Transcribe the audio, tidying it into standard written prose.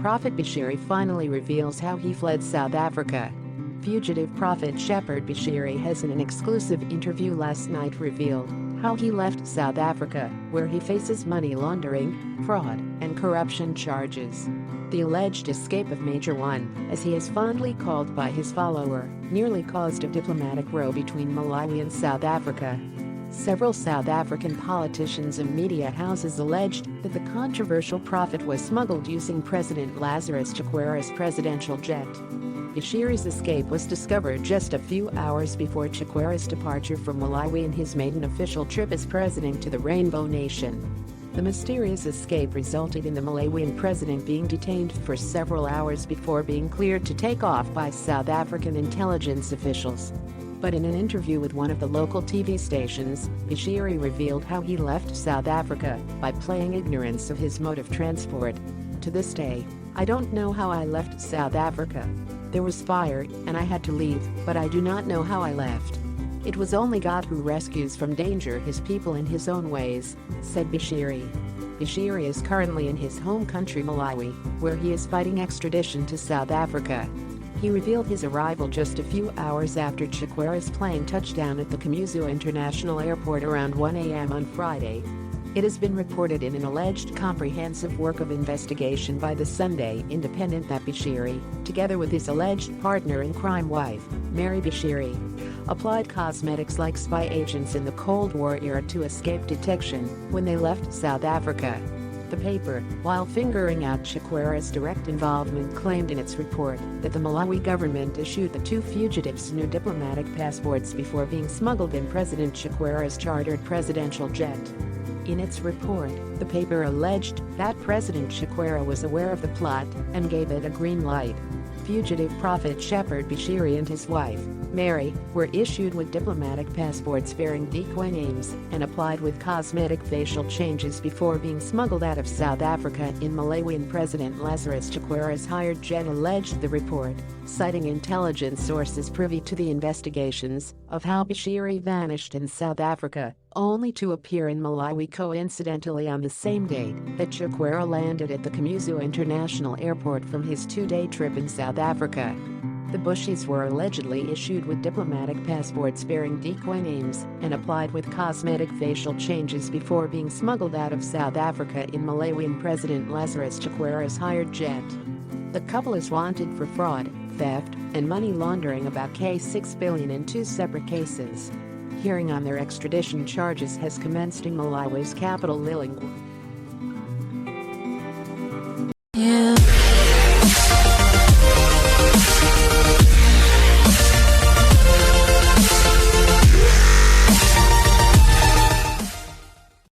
Prophet Bushiri finally reveals how he fled South Africa. Fugitive Prophet Shepherd Bushiri has in an exclusive interview last night revealed how he left South Africa, where he faces money laundering, fraud, and corruption charges. The alleged escape of Major One, as he is fondly called by his follower, nearly caused a diplomatic row between Malawi and South Africa. Several South African politicians and media houses alleged that the controversial prophet was smuggled using President Lazarus Chakwera's presidential jet. Bushiri's escape was discovered just a few hours before Chakwera's departure from Malawi in his maiden official trip as president to the Rainbow Nation. The mysterious escape resulted in the Malawian president being detained for several hours before being cleared to take off by South African intelligence officials. But in an interview with one of the local TV stations, Bushiri revealed how he left South Africa by playing ignorance of his mode of transport. To this day, I don't know how I left South Africa. There was fire, and I had to leave, but I do not know how I left. It was only God who rescues from danger his people in his own ways, said Bushiri. Bushiri is currently in his home country Malawi, where he is fighting extradition to South Africa. He revealed his arrival just a few hours after Chakwera's plane touched down at the Kamuzu International Airport around 1 a.m. on Friday. It has been reported in an alleged comprehensive work of investigation by the Sunday Independent that Bushiri, together with his alleged partner in crime wife, Mary Bushiri, applied cosmetics like spy agents in the Cold War era to escape detection when they left South Africa. The paper, while fingering out Chakwera's direct involvement, claimed in its report that the Malawi government issued the two fugitives new diplomatic passports before being smuggled in President Chakwera's chartered presidential jet. In its report, the paper alleged that President Chakwera was aware of the plot and gave it a green light. Fugitive Prophet Shepherd Bushiri and his wife, Mary, were issued with diplomatic passports bearing decoy names and applied with cosmetic facial changes before being smuggled out of South Africa in Malawian President Lazarus Chakwera's hired jet, alleged the report, citing intelligence sources privy to the investigations of how Bushiri vanished in South Africa, only to appear in Malawi coincidentally on the same date that Chakwera landed at the Kamuzu International Airport from his two-day trip in South Africa. The Bushis were allegedly issued with diplomatic passports bearing decoy names and applied with cosmetic facial changes before being smuggled out of South Africa in Malawian President Lazarus Chakwera's hired jet. The couple is wanted for fraud, theft, and money laundering about $6 billion in two separate cases. Hearing on their extradition charges has commenced in Malawi's capital Lilongwe.